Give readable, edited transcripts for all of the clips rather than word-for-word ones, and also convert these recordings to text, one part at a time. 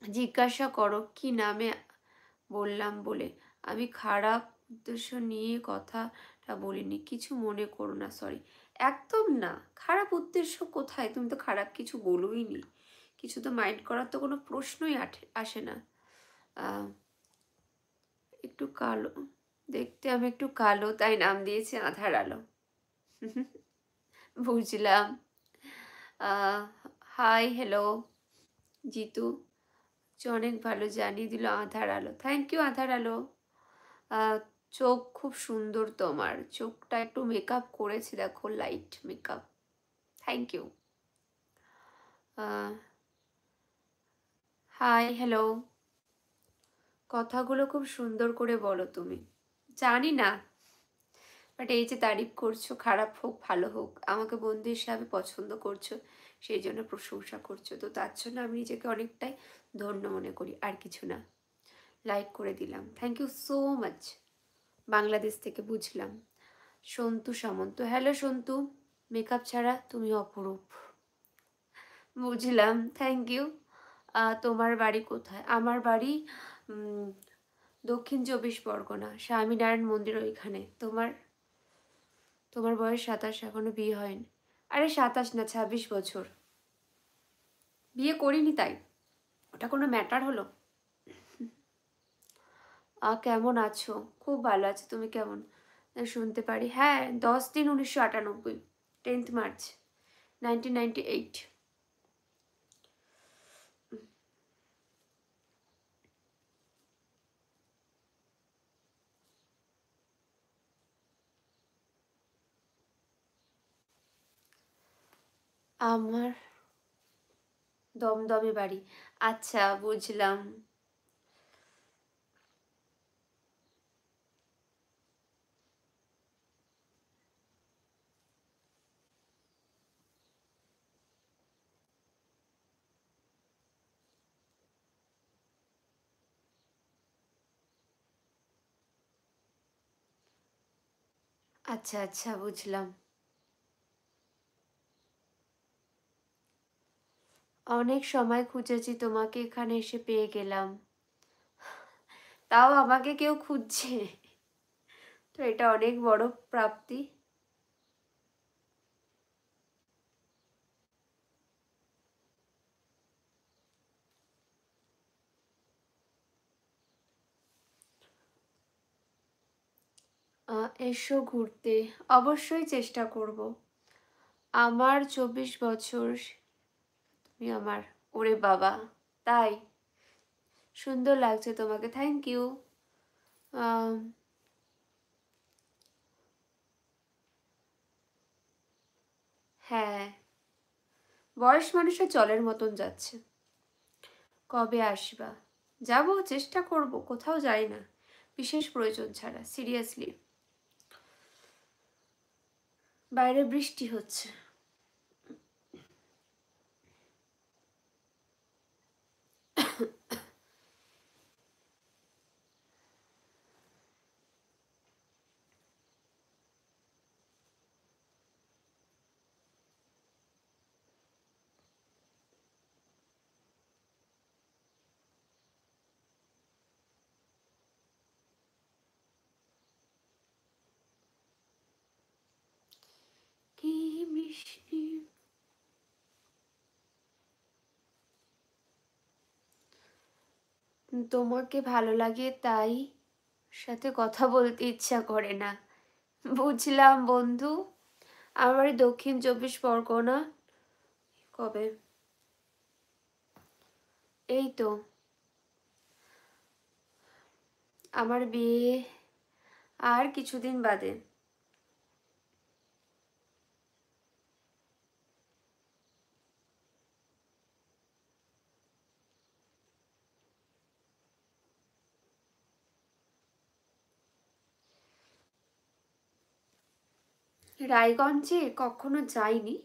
জিজ্ঞাসা করো কি নামে বললাম বলে। আমি খারাপ উদ্দেশ্য নিয়ে কথাটা বলিনি, কিছু মনে করো না, সরি। একদম না, খারাপ উদ্দেশ্য কোথায়? তুমি তো খারাপ কিছু বলোইনি, কিছু তো মাইন্ড করার তো কোনো প্রশ্নই আসে না। আহ, একটু কালো দেখতে, আমি একটু কালো তাই নাম দিয়েছি আধার আলো। বুঝলাম। Hi, hello Jitu. অনেক ভালো জানিয়ে দিল আধার আলো, থ্যাংক ইউ আধার আলো। আহ, চোখ খুব সুন্দর তোমার, চোখটা একটু মেকআপ করেছি দেখো, light makeup, thank you. Hi, hello. কথাগুলো খুব সুন্দর করে বলো তুমি। জানি না, বাট এই যে তারিফ করছো, খারাপ হোক ভালো হোক, আমাকে বন্ধু হিসাবে পছন্দ করছো, সেই জন্য প্রশংসা করছো, তো তার জন্য আমি নিজেকে অনেকটাই ধন্য মনে করি, আর কিছু না। লাইক করে দিলাম, thank you so much. Bangladesh থেকে, বুঝলাম। সন্তু সামন্ত, হ্যালো সন্তু। মেকআপ ছাড়া তুমি অপরূপ। বুঝলাম, থ্যাংক ইউ। তোমার বাড়ি কোথায়? আমার বাড়ি উম, দক্ষিণ 24 পরগনা, স্বামীনারায়ণ মন্দির ওইখানে। তোমার? তোমার বয়স 27, এখনো বিয়ে হয়নি? আরে 27 না, 26 বছর। বিয়ে করিনি তাই ওটা কোনো ম্যাটার হলো? কেমন আছো? খুব ভালো আছি, তুমি কেমন? শুনতে পারি, হ্যাঁ, 10-3-1998, 10th মার্চ 1998। আমার দমদমে বাড়ি। আচ্ছা, বুঝলাম। আচ্ছা আচ্ছা, বুঝলাম। অনেক সময় খুঁজেছি তোমাকে, এখানে এসে পেয়ে গেলাম। তাও আমাকে কেউ খুঁজছে, তো এটা অনেক বড় প্রাপ্তি। এসো ঘুরতে, অবশ্যই চেষ্টা করব। আমার 24 বছর। তুমি আমার, ওরে বাবা, তাই? সুন্দর লাগছে তোমাকে, থ্যাংক ইউ। হ্যাঁ, বয়স মানুষের জলের মতন যাচ্ছে। কবে আসবা? যাব, চেষ্টা করব, কোথাও যাই না বিশেষ প্রয়োজন ছাড়া, সিরিয়াসলি। বাইরে বৃষ্টি হচ্ছে। কি মিষ্টি। তোমাকে ভালো লাগে তাই সাথে কথা বলতে ইচ্ছা করে না। বুঝলাম বন্ধু। আমার বাড়ি দক্ষিণ 24 পরগনা। কবে? এই তো, আমার বিয়ে আর কিছুদিন বাদে। রায়গঞ্জে কখনো যাইনি।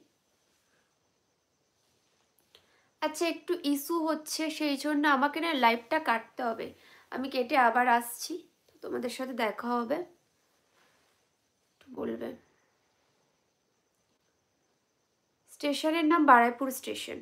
আচ্ছা, একটু ইস্যু হচ্ছে, সেই জন্য আমাকে না লাইভটা কাটতে হবে। আমি কেটে আবার আসছি, তো তোমাদের সাথে দেখা হবে। একটু বলবে। স্টেশনের নাম বারাইপুর স্টেশন।